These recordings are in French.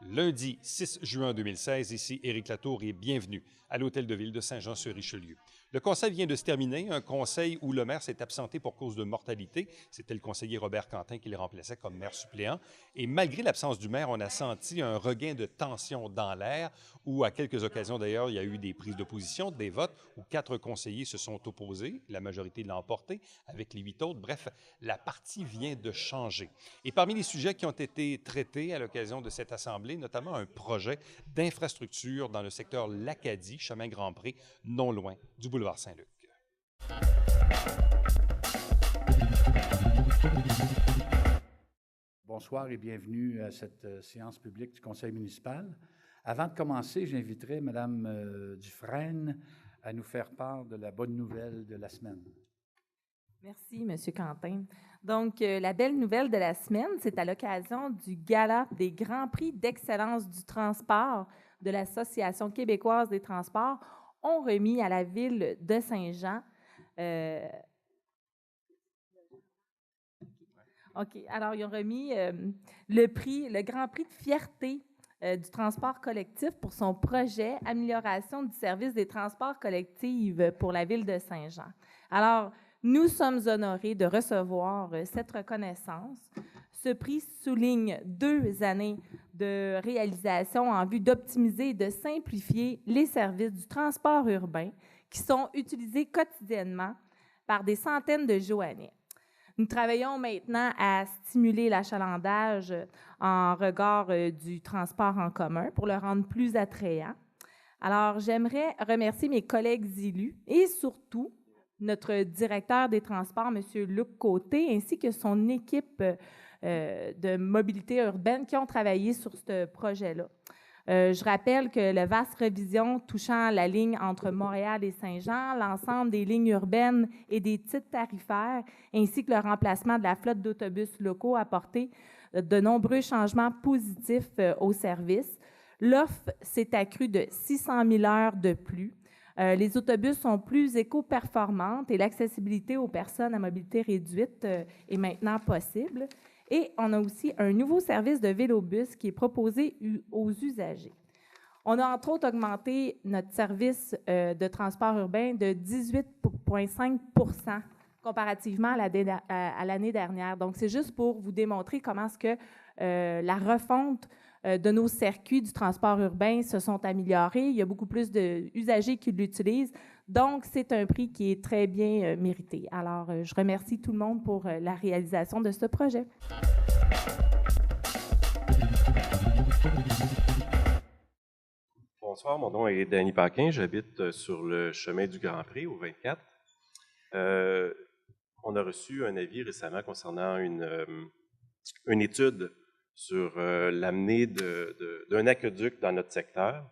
Lundi 6 juin 2016, ici Éric Latour et bienvenue à l'Hôtel de Ville de Saint-Jean-sur-Richelieu. Le conseil vient de se terminer, un conseil où le maire s'est absenté pour cause de mortalité. C'était le conseiller Robert Quentin qui le remplaçait comme maire suppléant. Et malgré l'absence du maire, on a senti un regain de tension dans l'air, où à quelques occasions d'ailleurs, il y a eu des prises de position, des votes, où 4 conseillers se sont opposés, la majorité l'a emporté, avec les 8 autres. Bref, la partie vient de changer. Et parmi les sujets qui ont été traités à l'occasion de cette assemblée, notamment un projet d'infrastructure dans le secteur L'Acadie, chemin Grand-Pré, non loin du boulevard Saint-Luc. Bonsoir et bienvenue à cette séance publique du Conseil municipal. Avant de commencer, j'inviterai Mme Dufresne à nous faire part de la bonne nouvelle de la semaine. Merci, M. Quentin. Donc, la belle nouvelle de la semaine, c'est à l'occasion du Gala des Grands Prix d'excellence du transport de l'Association québécoise des transports, ont remis à la ville de Saint-Jean. OK. Alors, ils ont remis le Grand Prix de fierté du transport collectif pour son projet Amélioration du service des transports collectifs pour la ville de Saint-Jean. Alors, nous sommes honorés de recevoir cette reconnaissance. Ce prix souligne 2 années de réalisation en vue d'optimiser et de simplifier les services du transport urbain qui sont utilisés quotidiennement par des centaines de Joannais. Nous travaillons maintenant à stimuler l'achalandage en regard du transport en commun pour le rendre plus attrayant. Alors, j'aimerais remercier mes collègues élus et surtout notre directeur des transports, M. Luc Côté, ainsi que son équipe de mobilité urbaine qui ont travaillé sur ce projet-là. Je rappelle que le VAS Révision touchant la ligne entre Montréal et Saint-Jean, l'ensemble des lignes urbaines et des titres tarifaires, ainsi que le remplacement de la flotte d'autobus locaux a apporté de nombreux changements positifs au service. L'offre s'est accrue de 600 000 heures de plus. Les autobus sont plus éco-performantes et l'accessibilité aux personnes à mobilité réduite est maintenant possible. Et on a aussi un nouveau service de vélobus qui est proposé aux usagers. On a entre autres augmenté notre service de transport urbain de 18,5 % comparativement à l'année dernière. Donc, c'est juste pour vous démontrer comment est-ce que la refonte de nos circuits du transport urbain se sont améliorés. Il y a beaucoup plus d'usagers qui l'utilisent. Donc, c'est un prix qui est très bien mérité. Alors, je remercie tout le monde pour la réalisation de ce projet. Bonsoir, mon nom est Danny Paquin. J'habite sur le chemin du Grand Pré, au 24. On a reçu un avis récemment concernant une étude sur l'amener d'un aqueduc dans notre secteur.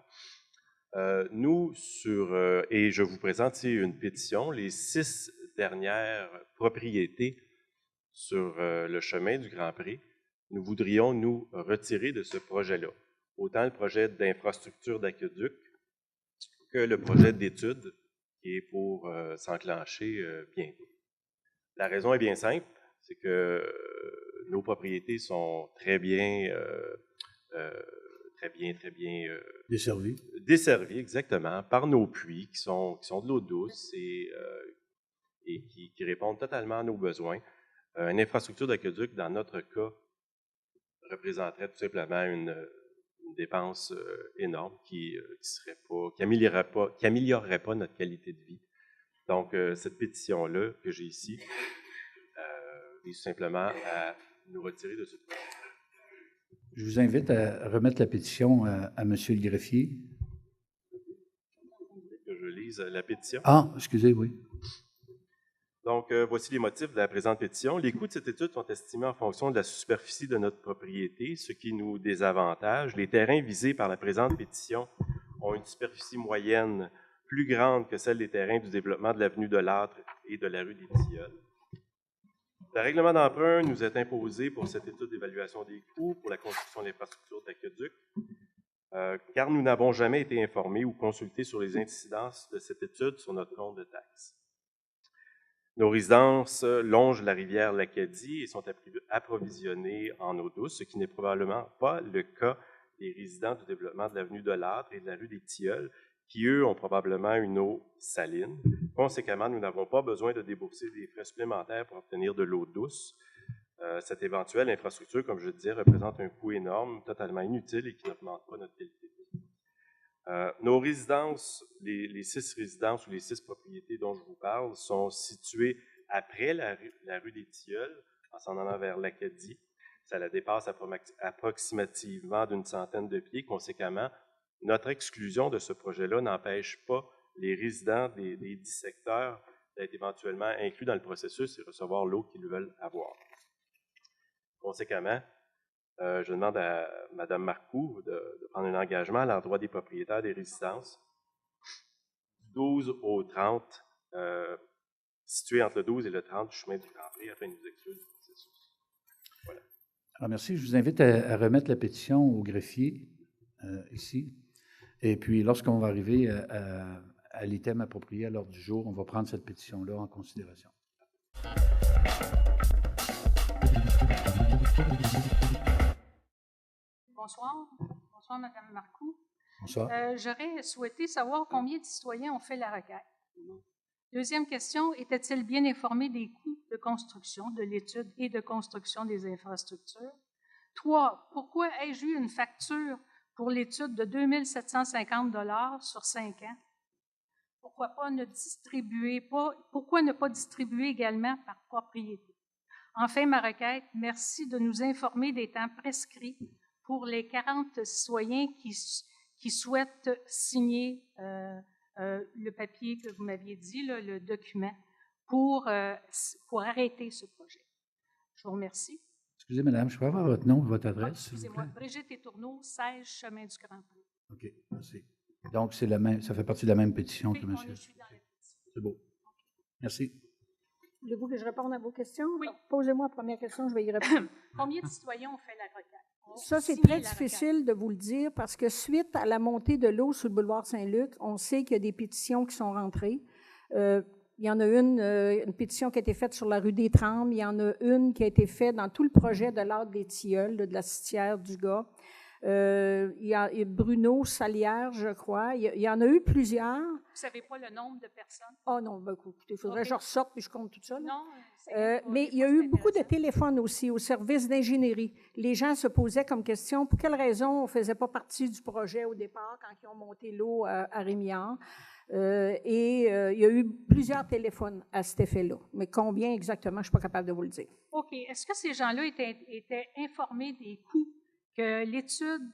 Et je vous présente ici une pétition, les 6 dernières propriétés sur le chemin du Grand Prix, nous voudrions nous retirer de ce projet-là. Autant le projet d'infrastructure d'aqueduc que le projet d'étude qui est pour s'enclencher bientôt. La raison est bien simple, c'est que nos propriétés sont très bien desservies, exactement, par nos puits qui sont de l'eau douce et qui répondent totalement à nos besoins. Une infrastructure d'aqueduc, dans notre cas, représenterait tout simplement une dépense énorme qui améliorerait pas notre qualité de vie. Donc, cette pétition-là que j'ai ici vise simplement à nous retirer de ce projet. Je vous invite à remettre la pétition à M. le greffier. Que je lise la pétition. Ah, excusez, oui. Donc, voici les motifs de la présente pétition. Les coûts de cette étude sont estimés en fonction de la superficie de notre propriété, ce qui nous désavantage. Les terrains visés par la présente pétition ont une superficie moyenne plus grande que celle des terrains du développement de l'avenue de Lattre et de la rue des Tilleuls. Le règlement d'emprunt nous est imposé pour cette étude d'évaluation des coûts pour la construction de l'infrastructure d'aqueduc, car nous n'avons jamais été informés ou consultés sur les incidences de cette étude sur notre compte de taxes. Nos résidences longent la rivière l'Acadie et sont approvisionnées en eau douce, ce qui n'est probablement pas le cas les résidents du développement de l'avenue de l'Âtre et de la rue des Tilleuls, qui, eux, ont probablement une eau saline. Conséquemment, nous n'avons pas besoin de débourser des frais supplémentaires pour obtenir de l'eau douce. Cette éventuelle infrastructure, comme je le disais, représente un coût énorme, totalement inutile et qui n'augmente pas notre qualité de vie. Nos résidences, les 6 résidences ou les 6 propriétés dont je vous parle, sont situées après la rue des Tilleuls, en s'en allant vers l'Acadie. Ça la dépasse approximativement d'une centaine de pieds. Conséquemment, notre exclusion de ce projet-là n'empêche pas les résidents des 10 secteurs d'être éventuellement inclus dans le processus et recevoir l'eau qu'ils veulent avoir. Conséquemment, je demande à Mme Marcoux de prendre un engagement à l'endroit des propriétaires des résidences du 12 au 30, situés entre le 12 et le 30 du chemin du Grand Prix, afin de nous exclure du processus. Voilà. Alors, merci. Je vous invite à remettre la pétition au greffier, ici. Et puis, lorsqu'on va arriver à l'item approprié à l'ordre du jour, on va prendre cette pétition-là en considération. Bonsoir. Bonsoir, Mme Marcoux. Bonsoir. J'aurais souhaité savoir combien de citoyens ont fait la requête. Deuxième question, était-il bien informé des coûts de construction, de l'étude et de construction des infrastructures? 3. Pourquoi ai-je eu une facture pour l'étude de 2 750 $ sur 5 ans? Pourquoi ne pas distribuer également par propriété? Enfin, ma requête, merci de nous informer des temps prescrits pour les 40 citoyens qui souhaitent signer le papier que vous m'aviez dit, là, le document, pour arrêter ce projet. Je vous remercie. Excusez, madame, je peux avoir votre nom, votre adresse? Excusez-moi, Brigitte Étourneau, 16 Chemin du Grand Prix. OK, merci. Donc, c'est la même, ça fait partie de la même pétition que monsieur. Je suis dans la pétition. C'est beau. Merci. Voulez-vous que je réponde à vos questions? Oui. Posez-moi la première question, je vais y répondre. Combien de citoyens ont fait la requête? Ça, c'est très difficile de vous le dire parce que suite à la montée de l'eau sur le boulevard Saint-Luc, on sait qu'il y a des pétitions qui sont rentrées. Il y en a une pétition qui a été faite sur la rue des Trembles. Il y en a une qui a été faite dans tout le projet de l'Âtre des Tilleuls, de la citière du gars. Il y a Bruno Salière, je crois. Il y en a eu plusieurs. Vous ne savez pas le nombre de personnes? Oh non, ben, écoutez, il faudrait que je ressorte puis je compte tout ça. Là. Non. Mais il y a eu beaucoup de téléphones aussi au service d'ingénierie. Les gens se posaient comme question pour quelle raison on ne faisait pas partie du projet au départ quand ils ont monté l'eau à Rémillard. Il y a eu plusieurs téléphones à cet effet-là. Mais combien exactement, je ne suis pas capable de vous le dire. OK. Est-ce que ces gens-là étaient informés des coûts que l'étude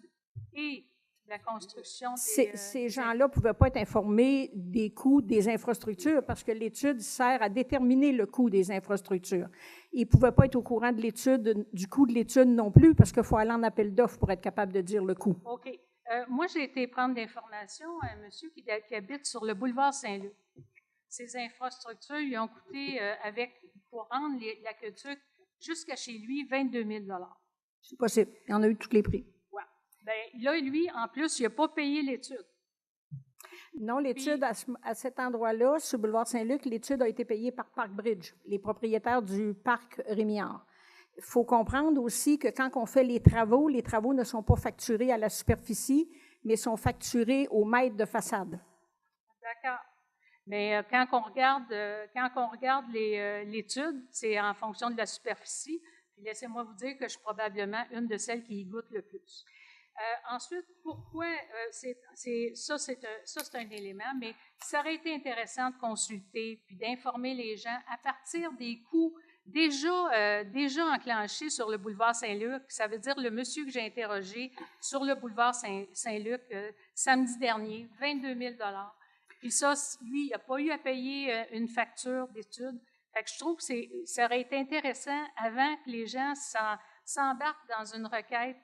et la construction des... Ces gens-là ne pouvaient pas être informés des coûts des infrastructures parce que l'étude sert à déterminer le coût des infrastructures. Ils ne pouvaient pas être au courant de l'étude, du coût de l'étude non plus parce qu'il faut aller en appel d'offres pour être capable de dire le coût. OK. Moi, j'ai été prendre l'information à un monsieur qui habite sur le boulevard Saint-Luc. Ces infrastructures lui ont coûté, pour rendre l'aqueduc jusqu'à chez lui, 22 000 $. C'est possible. Il y en a eu tous les prix. Ouais. Bien, là, lui, en plus, il n'a pas payé l'étude. Non, l'étude à cet endroit-là, sur le boulevard Saint-Luc, l'étude a été payée par Park Bridge, les propriétaires du parc Rémillard. Il faut comprendre aussi que quand on fait les travaux ne sont pas facturés à la superficie, mais sont facturés au mètre de façade. D'accord. Mais quand on regarde l'étude, c'est en fonction de la superficie. Puis laissez-moi vous dire que je suis probablement une de celles qui y goûte le plus. Ensuite, pourquoi c'est un élément, mais ça aurait été intéressant de consulter puis d'informer les gens à partir des coûts déjà enclenchés sur le boulevard Saint-Luc. Ça veut dire le monsieur que j'ai interrogé sur le boulevard Saint-Luc samedi dernier, 22 000 $. Puis ça, lui, il n'a pas eu à payer une facture d'études. Fait que je trouve que ça aurait été intéressant avant que les gens s'embarquent dans une requête,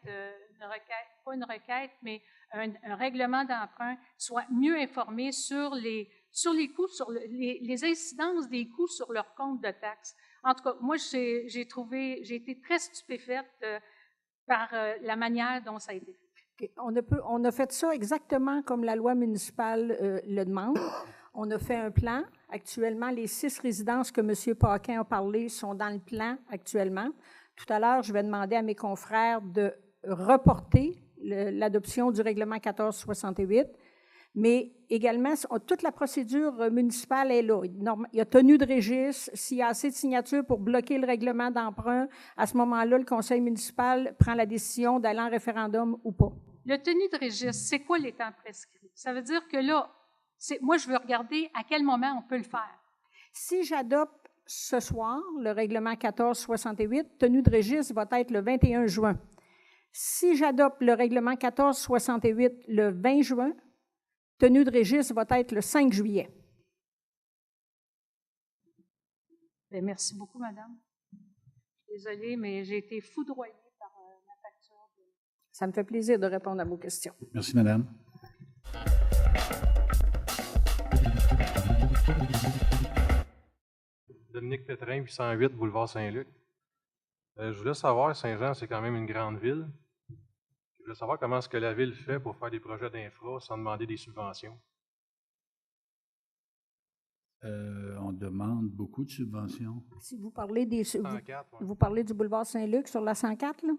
pas une requête, mais un règlement d'emprunt, soient mieux informés sur les coûts, sur les incidences des coûts sur leur compte de taxes. En tout cas, moi, j'ai été très stupéfaite par la manière dont ça a été fait. Okay. On a fait ça exactement comme la loi municipale le demande. On a fait un plan. Actuellement, les 6 résidences que M. Paquin a parlé sont dans le plan actuellement. Tout à l'heure, je vais demander à mes confrères de reporter l'adoption du règlement 1468, mais également, toute la procédure municipale est là. Il y a tenue de registre. S'il y a assez de signatures pour bloquer le règlement d'emprunt, à ce moment-là, le conseil municipal prend la décision d'aller en référendum ou pas. Le tenue de registre, c'est quoi les temps prescrits? Ça veut dire que là, moi, je veux regarder à quel moment on peut le faire. Si j'adopte ce soir le règlement 1468, tenue de registre va être le 21 juin. Si j'adopte le règlement 1468 le 20 juin, tenue de registre va être le 5 juillet. Bien, merci beaucoup, madame. Désolée, mais j'ai été foudroyée par la facture. Ça me fait plaisir de répondre à vos questions. Merci, madame. Dominique Pétrin, 808, boulevard Saint-Luc. Je voulais savoir, Saint-Jean, c'est quand même une grande ville. Je voulais savoir comment est-ce que la ville fait pour faire des projets d'infra sans demander des subventions. On demande beaucoup de subventions. Si vous parlez des... 104, ouais. Vous parlez du boulevard Saint-Luc sur la 104, là?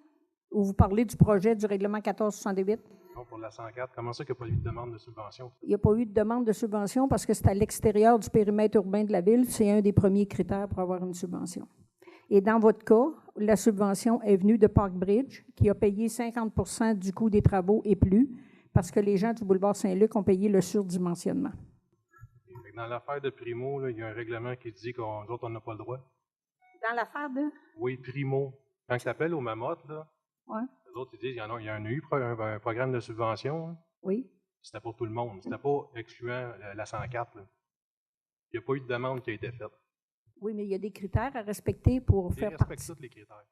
Ou vous parlez du projet du règlement 1468? Non, pour la 104, comment ça qu'il n'y a pas eu de demande de subvention? Il n'y a pas eu de demande de subvention parce que c'est à l'extérieur du périmètre urbain de la ville. C'est un des premiers critères pour avoir une subvention. Et dans votre cas, la subvention est venue de Park Bridge, qui a payé 50 du coût des travaux et plus, parce que les gens du boulevard Saint-Luc ont payé le surdimensionnement. Dans l'affaire de Primo, là, il y a un règlement qui dit qu'on autres, on n'a pas le droit. Dans l'affaire de? Oui, Primo. Quand tu appelles au Mamotte, là, Ouais. les autres, ils disent qu'il y en a eu un programme de subvention. Hein. Oui. C'était pour tout le monde. C'était pas excluant la 104. Là. Il n'y a pas eu de demande qui a été faite. Oui, mais il y a des critères à respecter pour faire respecte partie. tous les critères.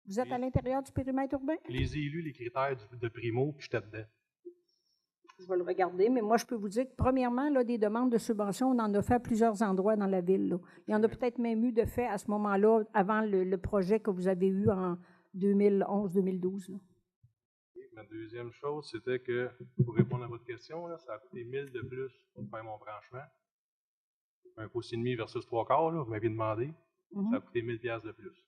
Vous êtes à l'intérieur du périmètre urbain? Je les ai lus, les critères de Primo, puis j'étais dedans. Je vais le regarder, mais moi, je peux vous dire que, premièrement, là, des demandes de subvention, on en a fait à plusieurs endroits dans la ville. Là. Il y en a peut-être même eu de fait à ce moment-là, avant le projet que vous avez eu en 2011-2012. Ma deuxième chose, c'était que, pour répondre à votre question, là, ça a coûté 1000 de plus pour faire mon branchement. Un pouce et demi versus 3/4, là, vous m'aviez demandé. Ça a coûté 1000 $ de plus.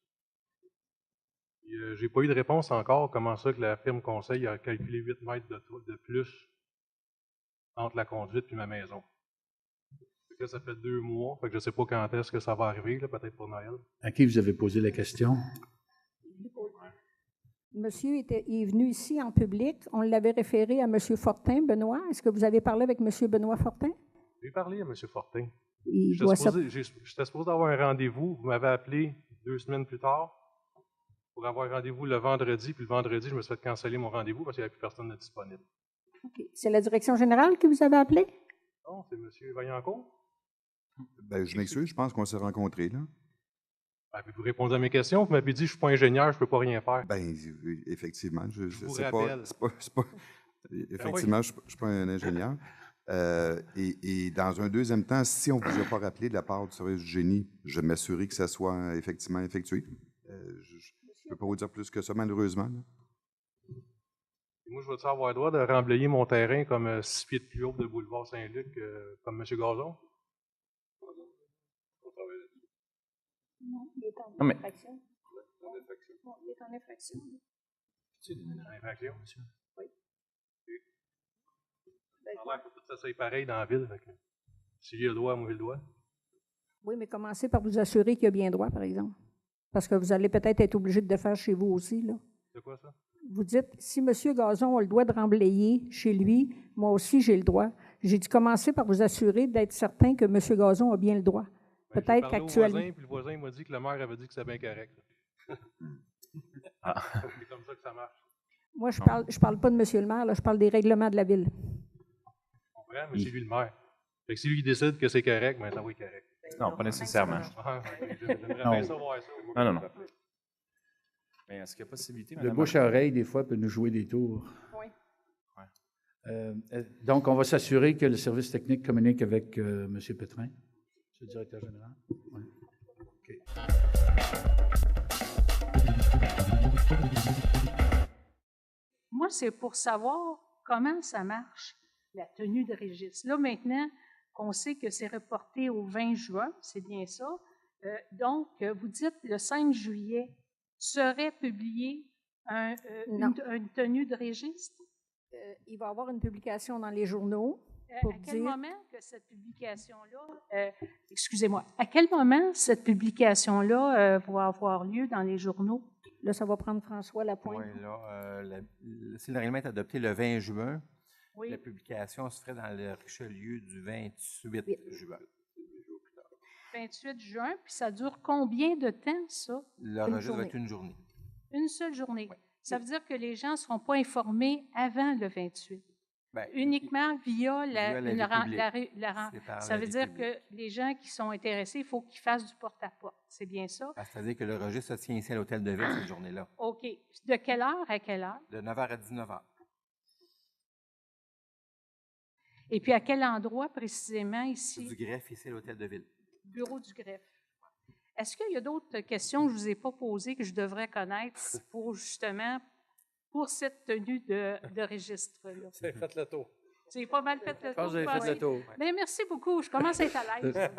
J'ai pas eu de réponse encore comment ça que la firme conseil a calculé 8 mètres de plus entre la conduite et ma maison. Fait que ça fait 2 mois, fait que je ne sais pas quand est-ce que ça va arriver, là, peut-être pour Noël. À qui vous avez posé la question? Monsieur est venu ici en public. On l'avait référé à M. Fortin, Benoît. Est-ce que vous avez parlé avec M. Benoît Fortin? J'ai parlé à M. Fortin. J'étais supposé avoir un rendez-vous. Vous m'avez appelé 2 semaines plus tard pour avoir un rendez-vous le vendredi. Puis le vendredi, je me suis fait canceller mon rendez-vous parce qu'il n'y avait plus personne de disponible. Okay. C'est la direction générale qui vous avait appelé? Non, c'est M. Vaillancourt. Ben, je m'excuse, je pense qu'on s'est rencontrés, là. Ben, vous répondez à mes questions. Vous m'avez dit, je ne suis pas ingénieur, je ne peux pas rien faire. Ben, effectivement, je vous sais rappelle. pas, effectivement, je ne suis pas un ingénieur. Et dans un deuxième temps, si on ne vous a pas rappelé de la part du service du génie, je vais m'assurer que ça soit effectivement effectué. Je ne peux pas vous dire plus que ça, malheureusement. Là. Moi, je vais-tu avoir le droit de remblayer mon terrain comme 6 pieds de plus haut de boulevard Saint-Luc, comme M. Gazon? Non, il est en infraction. Non, il est en infraction. C'est une infraction, monsieur? Oui. Alors, il faut que tout ça soit pareil dans la ville. Si j'ai le droit, moi j'ai le droit. Oui, mais commencez par vous assurer qu'il y a bien droit, par exemple. Parce que vous allez peut-être être obligé de le faire chez vous aussi, là. C'est quoi ça? Vous dites, si M. Gazon a le droit de remblayer chez lui, moi aussi j'ai le droit. J'ai dit, commencez par vous assurer d'être certain que M. Gazon a bien le droit. Ben, peut-être qu'actuellement. Puis le voisin m'a dit que le maire avait dit que c'était bien correct. C'est comme ça que ça marche. Moi, je parle pas de M. le maire, là, je parle des règlements de la ville. Je comprends, mais c'est lui le maire. Fait que si lui décide que c'est correct, ben ça va être correct. Non, pas nécessairement. J'aimerais bien savoir ça. Non. Mais est-ce qu'il y a possibilité, Le Mme bouche à oreille, des fois, peut nous jouer des tours. Oui. Donc, on va s'assurer que le service technique communique avec M. Pétrin, le directeur général. Oui. OK. Moi, c'est pour savoir comment ça marche, la tenue de registre. Là, maintenant qu'on sait que c'est reporté au 20 juin, c'est bien ça. Donc, vous dites le 5 juillet serait publié une tenue de registre? Il va y avoir une publication dans les journaux. À Pour quel dire- moment que cette publication-là, excusez-moi, à quel moment cette publication-là va avoir lieu dans les journaux? Là, ça va prendre François Lapointe. Oui, là, si le règlement est adopté le 20 juin, Oui. la publication se ferait dans le Richelieu du 28 juin. 28 juin, puis ça dure combien de temps, ça? Le Une registre va journée. être une journée. Une seule journée. Ça veut dire que les gens ne seront pas informés avant le 28. Ben, Uniquement via via la vie publique. C'est par Ça la veut vie dire publique. que les gens qui sont intéressés, il faut qu'ils fassent du porte-à-porte. C'est bien ça? C'est-à-dire que le registre se tient ici à l'Hôtel de Ville cette journée-là, OK. De quelle heure à quelle heure? de 9h à 19h. Et puis à quel endroit précisément ici? Du greffe ici à l'Hôtel de Ville. Bureau du greffe. Est-ce qu'il y a d'autres questions que je ne vous ai pas posées que je devrais connaître pour justement, pour cette tenue de registre-là? Vous avez fait le tour. C'est pas mal fait le Je pense tour. que vous avez fait le tour. Bien, merci beaucoup. Je commence à être à l'aise.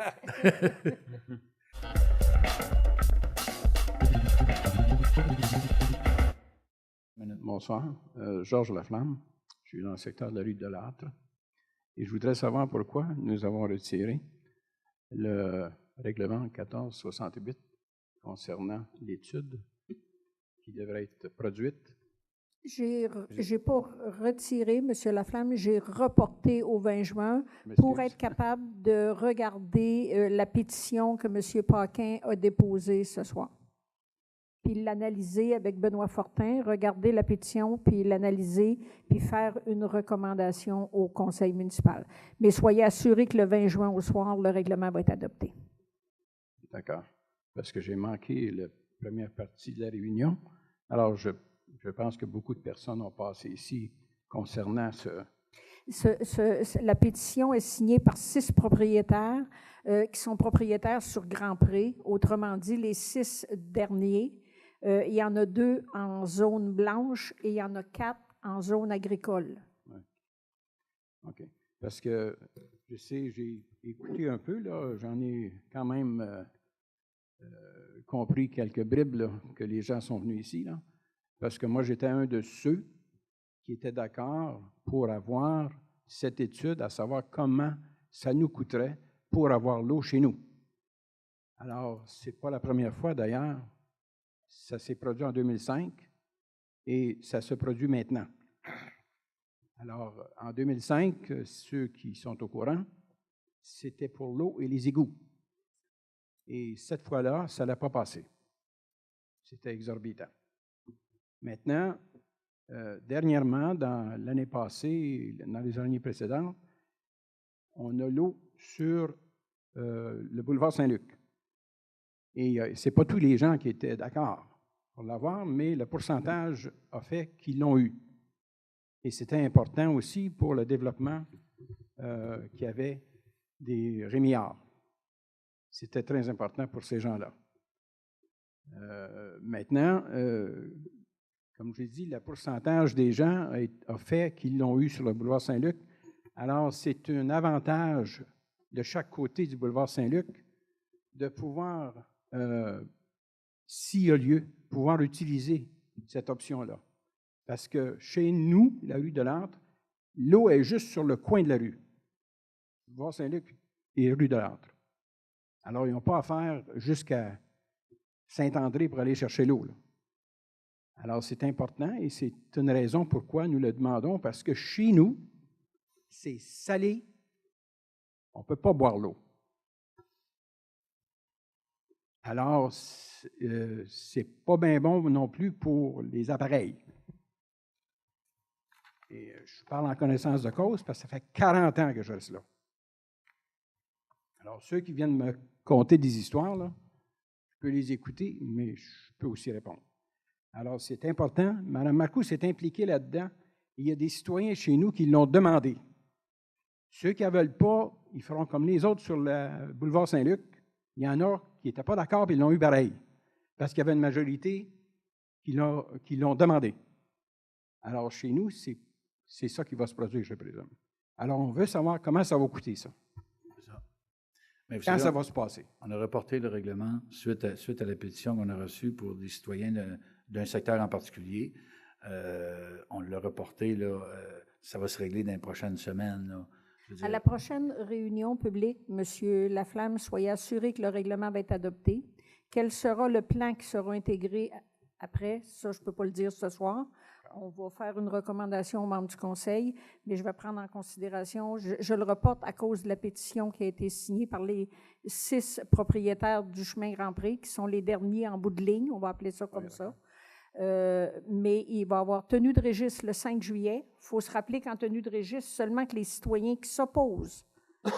Bonsoir, Georges Laflamme. Je suis dans le secteur de la rue de l'Âtre. Et je voudrais savoir pourquoi nous avons retiré le règlement 1468 concernant l'étude qui devrait être produite. J'ai pas retiré, M. Laflamme, j'ai reporté au 20 juin pour être capable de regarder la pétition que M. Paquin a déposée ce soir. Puis l'analyser avec Benoît Fortin, regarder la pétition, puis l'analyser, puis faire une recommandation au conseil municipal. Mais soyez assurés que le 20 juin au soir, le règlement va être adopté. D'accord. Parce que j'ai manqué la première partie de la réunion. Alors, je pense que beaucoup de personnes ont passé ici concernant La pétition est signée par 6 propriétaires qui sont propriétaires sur Grand-Pré. Autrement dit, les 6 derniers. Il y en a 2 en zone blanche et il y en a 4 en zone agricole. Oui. OK. Parce que je sais, j'ai écouté un peu, là, j'en ai quand même compris quelques bribes là, que les gens sont venus ici, là, parce que moi, j'étais un de ceux qui étaient d'accord pour avoir cette étude, à savoir comment ça nous coûterait pour avoir l'eau chez nous. Alors, ce n'est pas la première fois d'ailleurs. Ça s'est produit en 2005 et ça se produit maintenant. Alors, en 2005, ceux qui sont au courant, c'était pour l'eau et les égouts. Et cette fois-là, ça n'a pas passé. C'était exorbitant. Maintenant, dernièrement, dans l'année passée, dans les années précédentes, on a l'eau sur le boulevard Saint-Luc. Et ce n'est pas tous les gens qui étaient d'accord pour l'avoir, mais le pourcentage a fait qu'ils l'ont eu. Et c'était important aussi pour le développement qu'il y avait des rémillards. C'était très important pour ces gens-là. Maintenant, comme je l'ai dit, le pourcentage des gens a fait qu'ils l'ont eu sur le boulevard Saint-Luc. Alors, c'est un avantage de chaque côté du boulevard Saint-Luc de pouvoir, s'il y a lieu, pouvoir utiliser cette option-là. Parce que chez nous, la rue de l'Âtre, l'eau est juste sur le coin de la rue. Le boulevard Saint-Luc et rue de l'Âtre. Alors, ils n'ont pas à faire jusqu'à Saint-André pour aller chercher l'eau. Alors, c'est important et c'est une raison pourquoi nous le demandons, parce que chez nous, c'est salé, on ne peut pas boire l'eau. Alors, c'est pas bien bon non plus pour les appareils. Et je parle en connaissance de cause parce que ça fait 40 ans que je reste là. Alors, ceux qui viennent me conter des histoires, là, je peux les écouter, mais je peux aussi répondre. Alors, c'est important. Mme Marcoux s'est impliquée là-dedans. Il y a des citoyens chez nous qui l'ont demandé. Ceux qui ne veulent pas, ils feront comme les autres sur le boulevard Saint-Luc. Il y en a qui n'étaient pas d'accord et ils l'ont eu pareil, parce qu'il y avait une majorité qui l'ont demandé. Alors, chez nous, c'est ça qui va se produire, je présume. Alors, on veut savoir comment ça va coûter, ça. Mais quand ça va se passer. On a reporté le règlement suite à la pétition qu'on a reçue pour des citoyens d'un secteur en particulier. On l'a reporté là, ça va se régler dans les prochaines semaines. Là. À la prochaine réunion publique, M. Laflamme, soyez assuré que le règlement va être adopté. Quel sera le plan qui sera intégré après? Ça, je ne peux pas le dire ce soir. On va faire une recommandation aux membres du Conseil, mais je vais prendre en considération, je le reporte à cause de la pétition qui a été signée par les 6 propriétaires du chemin Grand Prix, qui sont les derniers en bout de ligne, on va appeler ça comme ça. Mais il va y avoir tenue de registre le 5 juillet. Il faut se rappeler qu'en tenue de registre, seulement que les citoyens qui s'opposent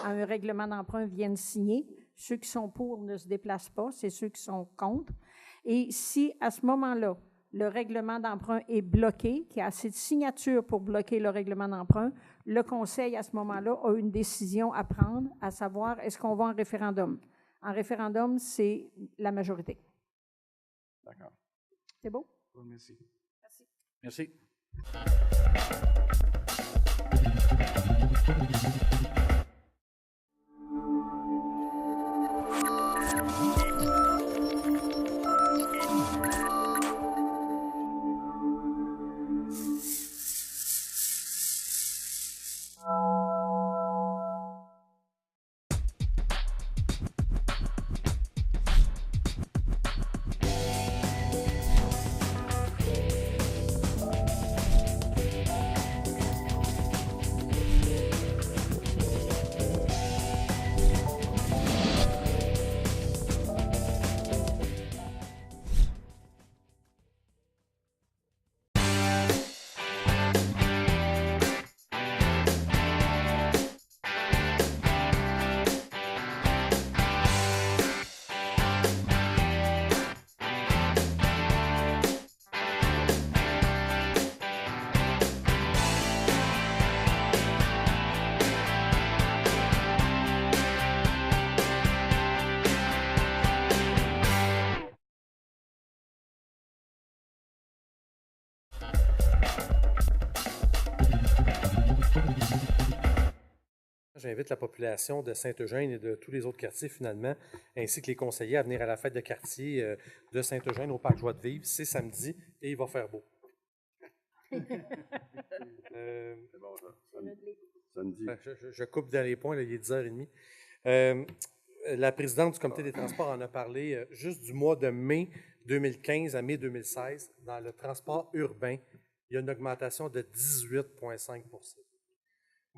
à un règlement d'emprunt viennent signer. Ceux qui sont pour ne se déplacent pas, c'est ceux qui sont contre. Et si, à ce moment-là, le règlement d'emprunt est bloqué, qu'il y a assez de signatures pour bloquer le règlement d'emprunt, le Conseil, à ce moment-là, a une décision à prendre, à savoir, est-ce qu'on va en référendum? En référendum, c'est la majorité. D'accord. C'est beau? Merci. Merci. J'invite la population de Saint-Eugène et de tous les autres quartiers, finalement, ainsi que les conseillers à venir à la fête de quartier de Saint-Eugène au Parc Joie de Vivre. C'est samedi et il va faire beau. C'est bon, samedi. Je coupe dans les points, là, il est 10h30. La présidente du comité des transports en a parlé juste du mois de mai 2015 à mai 2016. Dans le transport urbain, il y a une augmentation de 18,5 %.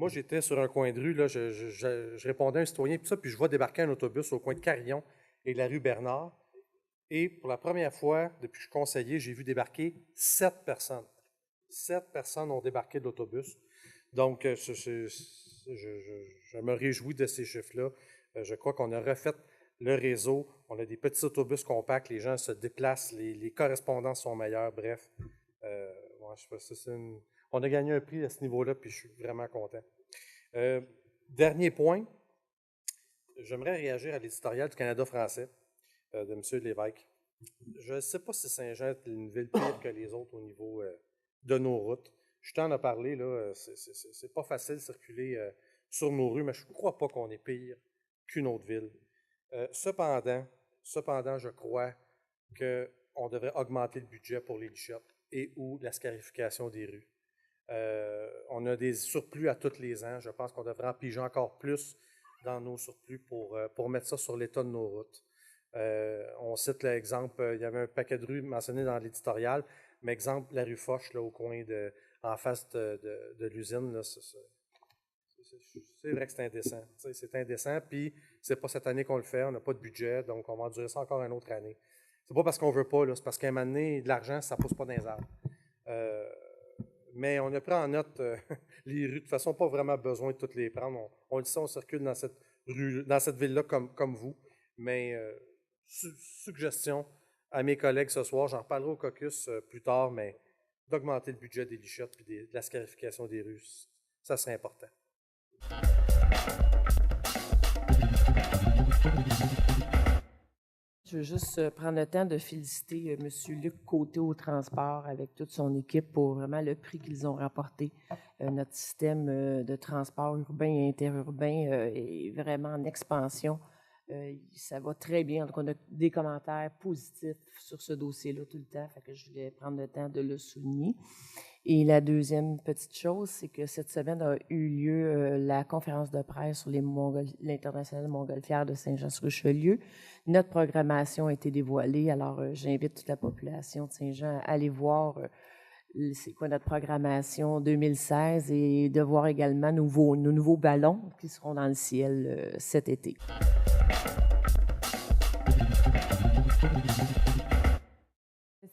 Moi, j'étais sur un coin de rue, là, je répondais à un citoyen, puis je vois débarquer un autobus au coin de Carillon et de la rue Bernard. Et pour la première fois, depuis que je suis conseiller, j'ai vu débarquer 7 personnes. 7 personnes ont débarqué de l'autobus. Donc, je me réjouis de ces chiffres-là. Je crois qu'on a refait le réseau. On a des petits autobus compacts, les gens se déplacent, les correspondances sont meilleures. Bref, je sais pas si c'est une... On a gagné un prix à ce niveau-là, puis je suis vraiment content. Dernier point, j'aimerais réagir à l'éditorial du Canada français de M. Lévesque. Je ne sais pas si Saint-Jean est une ville pire que les autres au niveau de nos routes. Je t'en ai parlé, là, c'est pas facile de circuler sur nos rues, mais je ne crois pas qu'on est pire qu'une autre ville. Cependant, je crois qu'on devrait augmenter le budget pour les lichottes et ou la scarification des rues. On a des surplus à tous les ans. Je pense qu'on devrait en piger encore plus dans nos surplus pour mettre ça sur l'état de nos routes. On cite l'exemple, il y avait un paquet de rues mentionné dans l'éditorial, mais exemple, la rue Foch, là, au coin en face de l'usine, là, c'est vrai que c'est indécent. C'est indécent, puis c'est pas cette année qu'on le fait, on n'a pas de budget, donc on va endurer ça encore une autre année. C'est pas parce qu'on veut pas, là, c'est parce qu'à un moment donné, de l'argent, ça pousse pas dans les arbres. Mais on a pris en note les rues. De toute façon, pas vraiment besoin de toutes les prendre. On le sait, on circule dans cette ville-là comme vous. Mais suggestion à mes collègues ce soir, j'en reparlerai au caucus plus tard, mais d'augmenter le budget des lichottes et de la scarification des rues, ça serait important. Je veux juste prendre le temps de féliciter M. Luc Côté au transport avec toute son équipe pour vraiment le prix qu'ils ont remporté. Notre système de transport urbain et interurbain est vraiment en expansion. Ça va très bien. Donc, on a des commentaires positifs sur ce dossier-là tout le temps. Fait que je voulais prendre le temps de le souligner. Et la deuxième petite chose, c'est que cette semaine a eu lieu la conférence de presse sur l'International Montgolfière de Saint-Jean-sur-Richelieu. Notre programmation a été dévoilée, alors j'invite toute la population de Saint-Jean à aller voir c'est quoi notre programmation 2016 et de voir également nos nouveaux ballons qui seront dans le ciel cet été.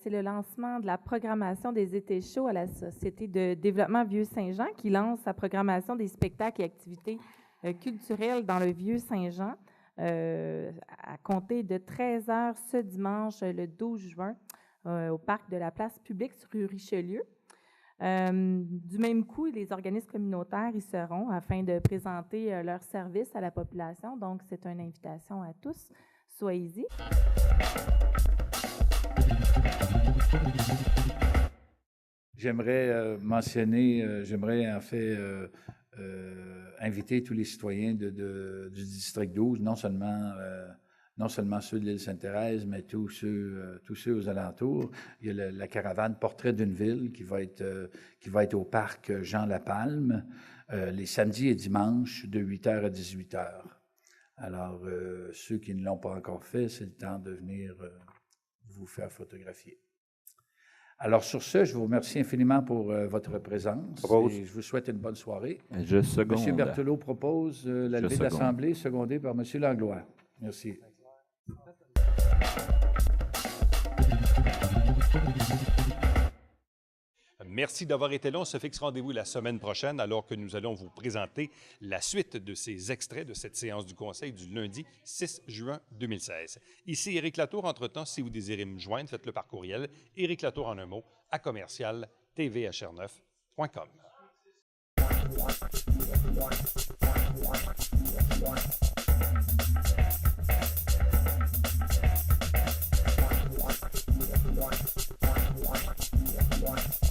C'est le lancement de la programmation des étés chauds à la Société de développement Vieux-Saint-Jean qui lance sa programmation des spectacles et activités culturelles dans le Vieux-Saint-Jean à compter de 13h ce dimanche, le 12 juin, au parc de la place publique sur rue Richelieu. Du même coup, les organismes communautaires y seront afin de présenter leurs services à la population. Donc, c'est une invitation à tous. Soyez-y. J'aimerais mentionner, j'aimerais en fait inviter tous les citoyens du district 12, non seulement ceux de l'île Sainte-Thérèse, mais tous ceux aux alentours. Il y a la caravane Portrait d'une ville qui va être au parc Jean-Lapalme les samedis et dimanches de 8h à 18h. Alors, ceux qui ne l'ont pas encore fait, c'est le temps de venir vous faire photographier. Alors, sur ce, je vous remercie infiniment pour votre présence et je vous souhaite une bonne soirée. Je seconde. M. Berthelot propose la levée de l'Assemblée, secondée par M. Langlois. Merci. Merci d'avoir été là. On se fixe rendez-vous la semaine prochaine alors que nous allons vous présenter la suite de ces extraits de cette séance du Conseil du lundi 6 juin 2016. Ici Éric Latour. Entre-temps, si vous désirez me joindre, faites-le par courriel. Éric Latour en un mot à commercial.tvhr9.com. One.